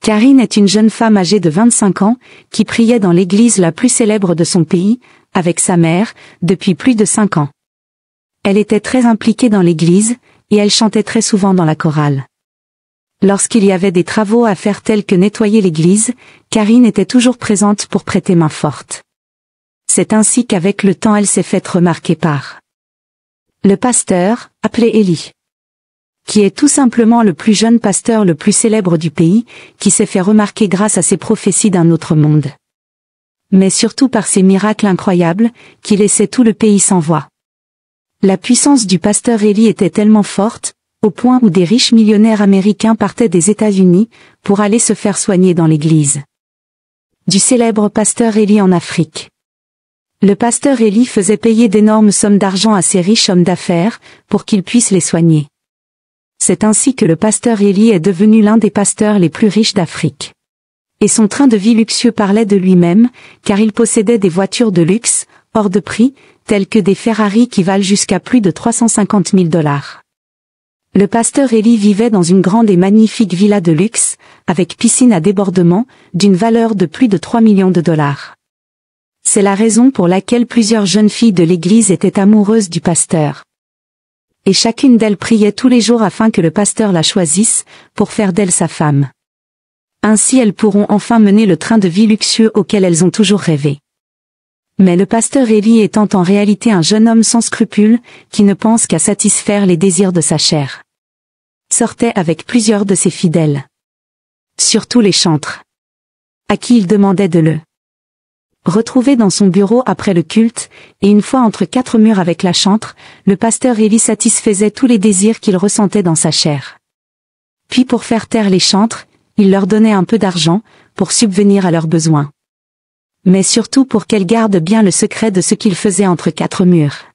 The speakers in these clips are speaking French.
Karine est une jeune femme âgée de 25 ans, qui priait dans l'église la plus célèbre de son pays, avec sa mère, depuis plus de 5 ans. Elle était très impliquée dans l'église, et elle chantait très souvent dans la chorale. Lorsqu'il y avait des travaux à faire tels que nettoyer l'église, Karine était toujours présente pour prêter main forte. C'est ainsi qu'avec le temps elle s'est faite remarquer par le pasteur, appelé Élie, qui est tout simplement le plus jeune pasteur le plus célèbre du pays, qui s'est fait remarquer grâce à ses prophéties d'un autre monde. Mais surtout par ses miracles incroyables, qui laissaient tout le pays sans voix. La puissance du pasteur Élie était tellement forte, au point où des riches millionnaires américains partaient des États-Unis, pour aller se faire soigner dans l'église du célèbre pasteur Élie en Afrique. Le pasteur Élie faisait payer d'énormes sommes d'argent à ces riches hommes d'affaires, pour qu'ils puissent les soigner. C'est ainsi que le pasteur Élie est devenu l'un des pasteurs les plus riches d'Afrique. Et son train de vie luxueux parlait de lui-même, car il possédait des voitures de luxe, hors de prix, telles que des Ferrari qui valent jusqu'à plus de 350 000 $. Le pasteur Élie vivait dans une grande et magnifique villa de luxe, avec piscine à débordement, d'une valeur de plus de 3 millions de $. C'est la raison pour laquelle plusieurs jeunes filles de l'église étaient amoureuses du pasteur. Et chacune d'elles priait tous les jours afin que le pasteur la choisisse, pour faire d'elle sa femme. Ainsi elles pourront enfin mener le train de vie luxueux auquel elles ont toujours rêvé. Mais le pasteur Élie étant en réalité un jeune homme sans scrupules, qui ne pense qu'à satisfaire les désirs de sa chair, sortait avec plusieurs de ses fidèles. Surtout les chantres, à qui il demandait de le retrouver dans son bureau après le culte, et une fois entre 4 murs avec la chantre, le pasteur Élie satisfaisait tous les désirs qu'il ressentait dans sa chair. Puis pour faire taire les chantres, il leur donnait un peu d'argent, pour subvenir à leurs besoins. Mais surtout pour qu'elles gardent bien le secret de ce qu'ils faisaient entre 4 murs.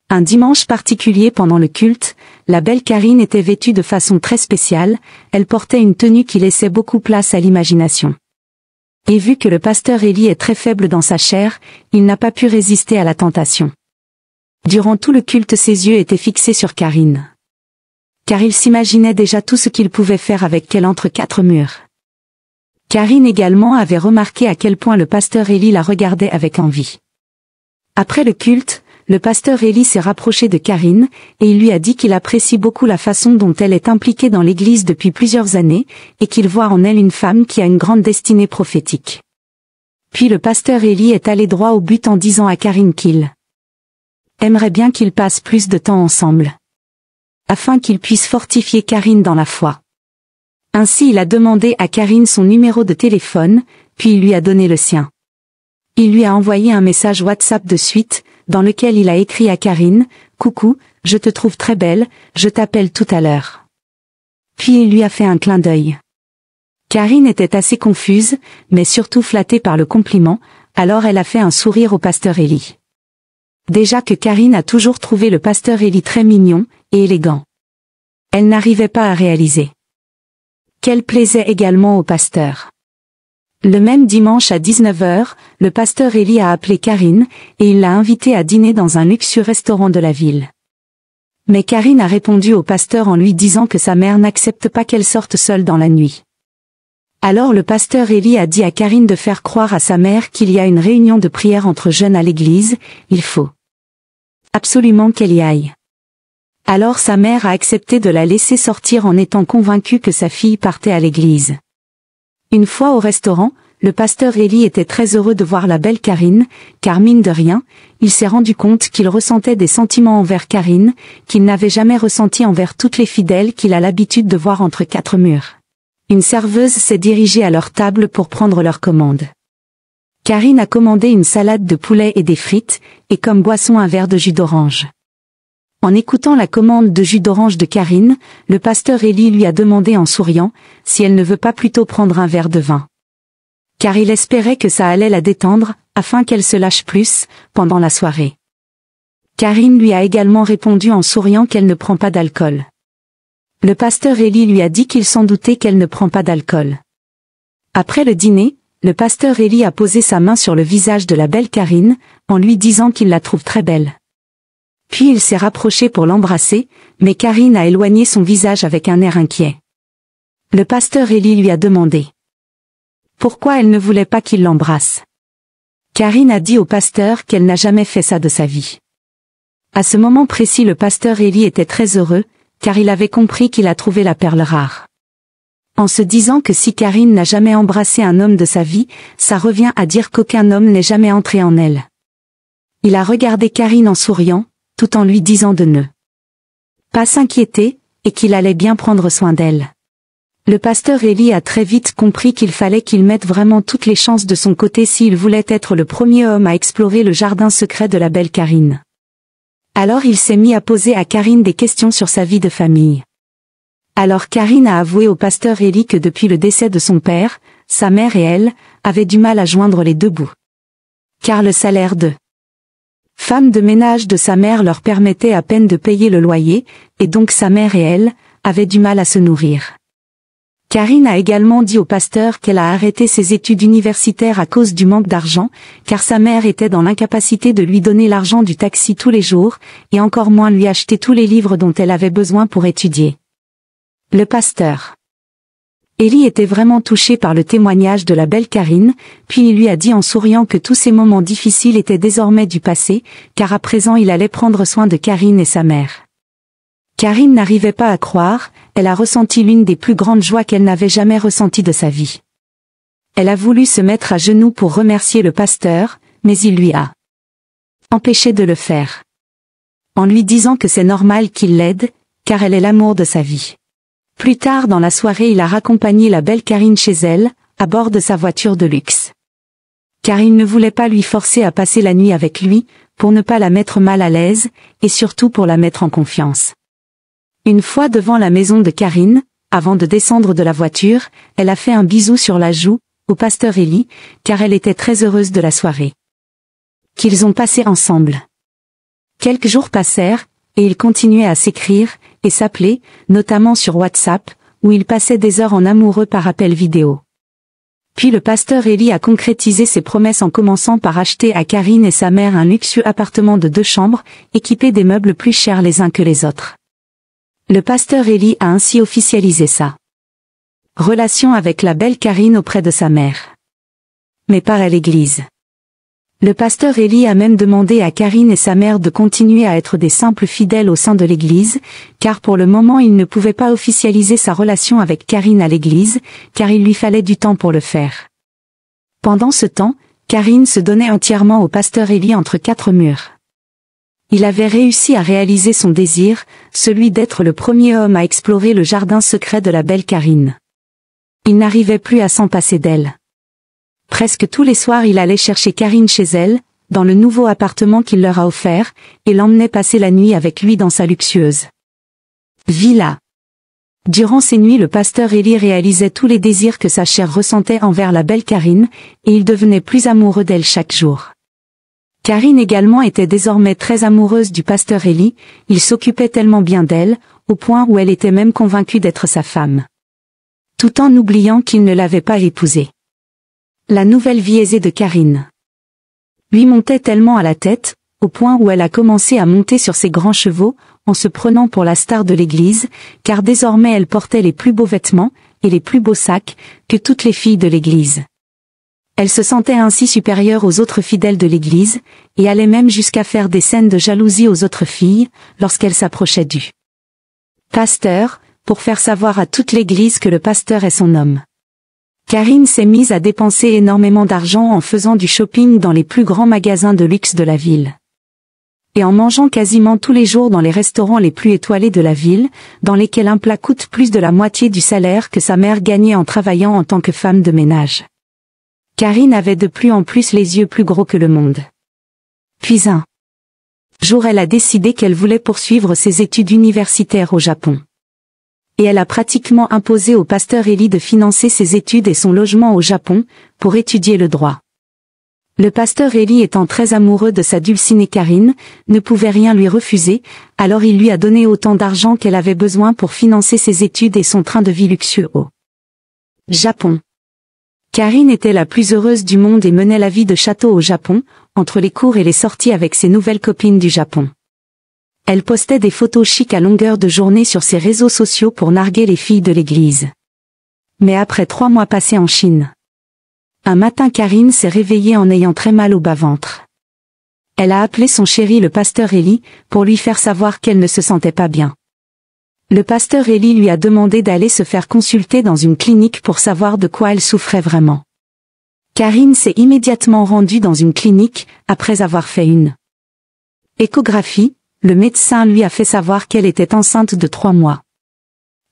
Un dimanche particulier pendant le culte, la belle Karine était vêtue de façon très spéciale, elle portait une tenue qui laissait beaucoup place à l'imagination. Et vu que le pasteur Élie est très faible dans sa chair, il n'a pas pu résister à la tentation. Durant tout le culte ses yeux étaient fixés sur Karine. Car il s'imaginait déjà tout ce qu'il pouvait faire avec elle entre 4 murs. Karine également avait remarqué à quel point le pasteur Élie la regardait avec envie. Après le culte, le pasteur Élie s'est rapproché de Karine, et il lui a dit qu'il apprécie beaucoup la façon dont elle est impliquée dans l'église depuis plusieurs années, et qu'il voit en elle une femme qui a une grande destinée prophétique. Puis le pasteur Élie est allé droit au but en disant à Karine qu'il aimerait bien qu'ils passent plus de temps ensemble, afin qu'il puisse fortifier Karine dans la foi. Ainsi il a demandé à Karine son numéro de téléphone, puis il lui a donné le sien. Il lui a envoyé un message WhatsApp de suite, dans lequel il a écrit à Karine, « Coucou, je te trouve très belle, je t'appelle tout à l'heure. » Puis il lui a fait un clin d'œil. Karine était assez confuse, mais surtout flattée par le compliment, alors elle a fait un sourire au pasteur Élie. Déjà que Karine a toujours trouvé le pasteur Élie très mignon, et élégant. Elle n'arrivait pas à réaliser qu'elle plaisait également au pasteur. Le même dimanche à 19 h, le pasteur Élie a appelé Karine, et il l'a invitée à dîner dans un luxueux restaurant de la ville. Mais Karine a répondu au pasteur en lui disant que sa mère n'accepte pas qu'elle sorte seule dans la nuit. Alors le pasteur Élie a dit à Karine de faire croire à sa mère qu'il y a une réunion de prière entre jeunes à l'église, il faut absolument qu'elle y aille. Alors sa mère a accepté de la laisser sortir en étant convaincue que sa fille partait à l'église. Une fois au restaurant, le pasteur Élie était très heureux de voir la belle Karine, car mine de rien, il s'est rendu compte qu'il ressentait des sentiments envers Karine, qu'il n'avait jamais ressentis envers toutes les fidèles qu'il a l'habitude de voir entre 4 murs. Une serveuse s'est dirigée à leur table pour prendre leur commande. Karine a commandé une salade de poulet et des frites, et comme boisson un verre de jus d'orange. En écoutant la commande de jus d'orange de Karine, le pasteur Élie lui a demandé en souriant, si elle ne veut pas plutôt prendre un verre de vin. Car il espérait que ça allait la détendre, afin qu'elle se lâche plus, pendant la soirée. Karine lui a également répondu en souriant qu'elle ne prend pas d'alcool. Le pasteur Élie lui a dit qu'il s'en doutait qu'elle ne prend pas d'alcool. Après le dîner, le pasteur Élie a posé sa main sur le visage de la belle Karine, en lui disant qu'il la trouve très belle. Puis il s'est rapproché pour l'embrasser, mais Karine a éloigné son visage avec un air inquiet. Le pasteur Élie lui a demandé Pourquoi elle ne voulait pas qu'il l'embrasse? Karine a dit au pasteur qu'elle n'a jamais fait ça de sa vie. À ce moment précis, le pasteur Eli était très heureux, car il avait compris qu'il a trouvé la perle rare. En se disant que si Karine n'a jamais embrassé un homme de sa vie, ça revient à dire qu'aucun homme n'est jamais entré en elle. Il a regardé Karine en souriant, tout en lui disant de ne pas s'inquiéter, et qu'il allait bien prendre soin d'elle. Le pasteur Eli a très vite compris qu'il fallait qu'il mette vraiment toutes les chances de son côté s'il voulait être le premier homme à explorer le jardin secret de la belle Karine. Alors il s'est mis à poser à Karine des questions sur sa vie de famille. Alors Karine a avoué au pasteur Eli que depuis le décès de son père, sa mère et elle avaient du mal à joindre les deux bouts. Car le salaire de femme de ménage de sa mère leur permettait à peine de payer le loyer, et donc sa mère et elle avaient du mal à se nourrir. Karine a également dit au pasteur qu'elle a arrêté ses études universitaires à cause du manque d'argent, car sa mère était dans l'incapacité de lui donner l'argent du taxi tous les jours, et encore moins lui acheter tous les livres dont elle avait besoin pour étudier. Le pasteur Eli était vraiment touché par le témoignage de la belle Karine, puis il lui a dit en souriant que tous ces moments difficiles étaient désormais du passé, car à présent il allait prendre soin de Karine et sa mère. Karine n'arrivait pas à croire, elle a ressenti l'une des plus grandes joies qu'elle n'avait jamais ressenties de sa vie. Elle a voulu se mettre à genoux pour remercier le pasteur, mais il lui a empêché de le faire. En lui disant que c'est normal qu'il l'aide, car elle est l'amour de sa vie. Plus tard dans la soirée, il a raccompagné la belle Karine chez elle, à bord de sa voiture de luxe. Car il ne voulait pas lui forcer à passer la nuit avec lui, pour ne pas la mettre mal à l'aise, et surtout pour la mettre en confiance. Une fois devant la maison de Karine, avant de descendre de la voiture, elle a fait un bisou sur la joue, au pasteur Eli, car elle était très heureuse de la soirée qu'ils ont passée ensemble. Quelques jours passèrent, et ils continuaient à s'écrire, et s'appeler, notamment sur WhatsApp, où ils passaient des heures en amoureux par appel vidéo. Puis le pasteur Eli a concrétisé ses promesses en commençant par acheter à Karine et sa mère un luxueux appartement de 2 chambres, équipé des meubles plus chers les uns que les autres. Le pasteur Eli a ainsi officialisé sa relation avec la belle Karine auprès de sa mère. Mais pas à l'église. Le pasteur Eli a même demandé à Karine et sa mère de continuer à être des simples fidèles au sein de l'église, car pour le moment il ne pouvait pas officialiser sa relation avec Karine à l'église, car il lui fallait du temps pour le faire. Pendant ce temps, Karine se donnait entièrement au pasteur Eli entre 4 murs. Il avait réussi à réaliser son désir, celui d'être le premier homme à explorer le jardin secret de la belle Karine. Il n'arrivait plus à s'en passer d'elle. Presque tous les soirs il allait chercher Karine chez elle, dans le nouveau appartement qu'il leur a offert, et l'emmenait passer la nuit avec lui dans sa luxueuse villa. Durant ces nuits le pasteur Eli réalisait tous les désirs que sa chair ressentait envers la belle Karine, et il devenait plus amoureux d'elle chaque jour. Karine également était désormais très amoureuse du pasteur Eli, il s'occupait tellement bien d'elle, au point où elle était même convaincue d'être sa femme. Tout en oubliant qu'il ne l'avait pas épousée. La nouvelle vie aisée de Karine lui montait tellement à la tête, au point où elle a commencé à monter sur ses grands chevaux, en se prenant pour la star de l'église, car désormais elle portait les plus beaux vêtements, et les plus beaux sacs, que toutes les filles de l'église. Elle se sentait ainsi supérieure aux autres fidèles de l'église, et allait même jusqu'à faire des scènes de jalousie aux autres filles, lorsqu'elle s'approchait du pasteur, pour faire savoir à toute l'église que le pasteur est son homme. Karine s'est mise à dépenser énormément d'argent en faisant du shopping dans les plus grands magasins de luxe de la ville. Et en mangeant quasiment tous les jours dans les restaurants les plus étoilés de la ville, dans lesquels un plat coûte plus de la moitié du salaire que sa mère gagnait en travaillant en tant que femme de ménage. Karine avait de plus en plus les yeux plus gros que le monde. Puis un jour elle a décidé qu'elle voulait poursuivre ses études universitaires au Japon. Et elle a pratiquement imposé au pasteur Eli de financer ses études et son logement au Japon, pour étudier le droit. Le pasteur Eli étant très amoureux de sa dulcinée Karine, ne pouvait rien lui refuser, alors il lui a donné autant d'argent qu'elle avait besoin pour financer ses études et son train de vie luxueux au Japon. Karine était la plus heureuse du monde et menait la vie de château au Japon, entre les cours et les sorties avec ses nouvelles copines du Japon. Elle postait des photos chics à longueur de journée sur ses réseaux sociaux pour narguer les filles de l'église. Mais après 3 mois passés en Chine, Un matin, Karine s'est réveillée en ayant très mal au bas-ventre. Elle a appelé son chéri le pasteur Eli, pour lui faire savoir qu'elle ne se sentait pas bien. Le pasteur Eli lui a demandé d'aller se faire consulter dans une clinique pour savoir de quoi elle souffrait vraiment. Karine s'est immédiatement rendue dans une clinique, après avoir fait une échographie. Le médecin lui a fait savoir qu'elle était enceinte de 3 mois.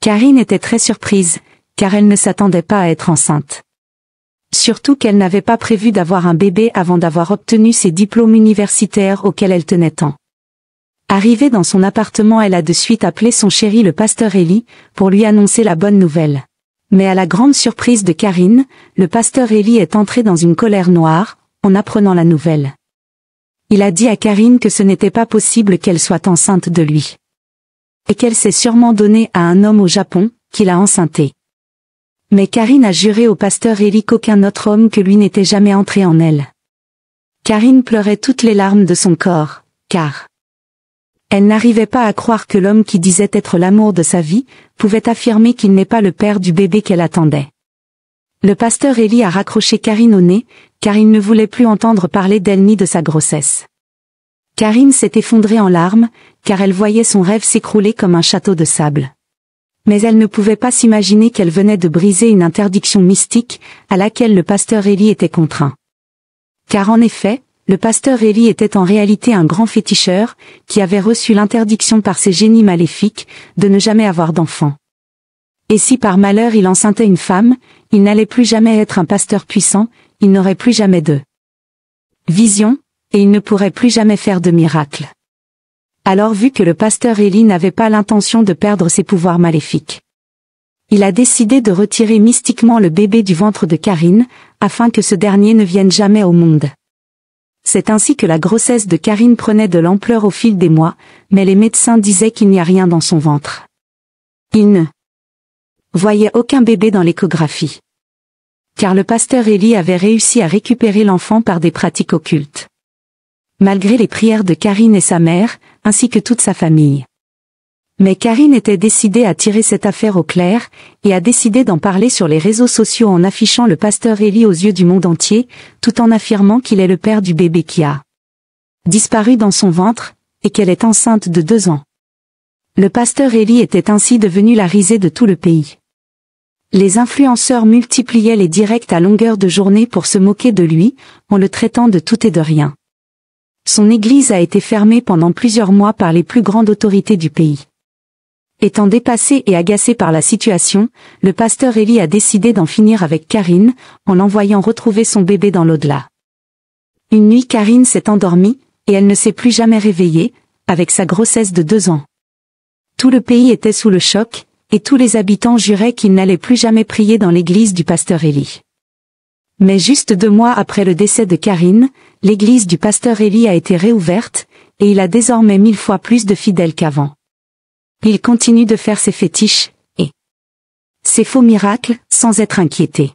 Karine était très surprise, car elle ne s'attendait pas à être enceinte. Surtout qu'elle n'avait pas prévu d'avoir un bébé avant d'avoir obtenu ses diplômes universitaires auxquels elle tenait tant. Arrivée dans son appartement, elle a de suite appelé son chéri le pasteur Eli, pour lui annoncer la bonne nouvelle. Mais à la grande surprise de Karine, le pasteur Eli est entré dans une colère noire, en apprenant la nouvelle. Il a dit à Karine que ce n'était pas possible qu'elle soit enceinte de lui. Et qu'elle s'est sûrement donnée à un homme au Japon, qui l'a enceintée. Mais Karine a juré au pasteur Eli qu'aucun autre homme que lui n'était jamais entré en elle. Karine pleurait toutes les larmes de son corps, car elle n'arrivait pas à croire que l'homme qui disait être l'amour de sa vie, pouvait affirmer qu'il n'est pas le père du bébé qu'elle attendait. Le pasteur Eli a raccroché Karine au nez, car il ne voulait plus entendre parler d'elle ni de sa grossesse. Karine s'est effondrée en larmes, car elle voyait son rêve s'écrouler comme un château de sable. Mais elle ne pouvait pas s'imaginer qu'elle venait de briser une interdiction mystique, à laquelle le pasteur Eli était contraint. Car en effet, le pasteur Eli était en réalité un grand féticheur, qui avait reçu l'interdiction par ses génies maléfiques, de ne jamais avoir d'enfant. Et si par malheur il enceintait une femme, il n'allait plus jamais être un pasteur puissant, il n'aurait plus jamais de vision, et il ne pourrait plus jamais faire de miracle. Alors, vu que le pasteur Eli n'avait pas l'intention de perdre ses pouvoirs maléfiques, il a décidé de retirer mystiquement le bébé du ventre de Karine, afin que ce dernier ne vienne jamais au monde. C'est ainsi que la grossesse de Karine prenait de l'ampleur au fil des mois, mais les médecins disaient qu'il n'y a rien dans son ventre. Ils ne voyaient aucun bébé dans l'échographie. Car le pasteur Eli avait réussi à récupérer l'enfant par des pratiques occultes. Malgré les prières de Karine et sa mère, ainsi que toute sa famille. Mais Karine était décidée à tirer cette affaire au clair, et a décidé d'en parler sur les réseaux sociaux en affichant le pasteur Eli aux yeux du monde entier, tout en affirmant qu'il est le père du bébé qui a disparu dans son ventre, et qu'elle est enceinte de 2 ans. Le pasteur Eli était ainsi devenu la risée de tout le pays. Les influenceurs multipliaient les directs à longueur de journée pour se moquer de lui, en le traitant de tout et de rien. Son église a été fermée pendant plusieurs mois par les plus grandes autorités du pays. Étant dépassé et agacé par la situation, le pasteur Eli a décidé d'en finir avec Karine, en l'envoyant retrouver son bébé dans l'au-delà. Une nuit, Karine s'est endormie, et elle ne s'est plus jamais réveillée, avec sa grossesse de 2 ans. Tout le pays était sous le choc, et tous les habitants juraient qu'ils n'allaient plus jamais prier dans l'église du pasteur Eli. Mais juste 2 mois après le décès de Karine, l'église du pasteur Eli a été réouverte, et il a désormais 1000 fois plus de fidèles qu'avant. Il continue de faire ses fétiches, et ses faux miracles, sans être inquiété.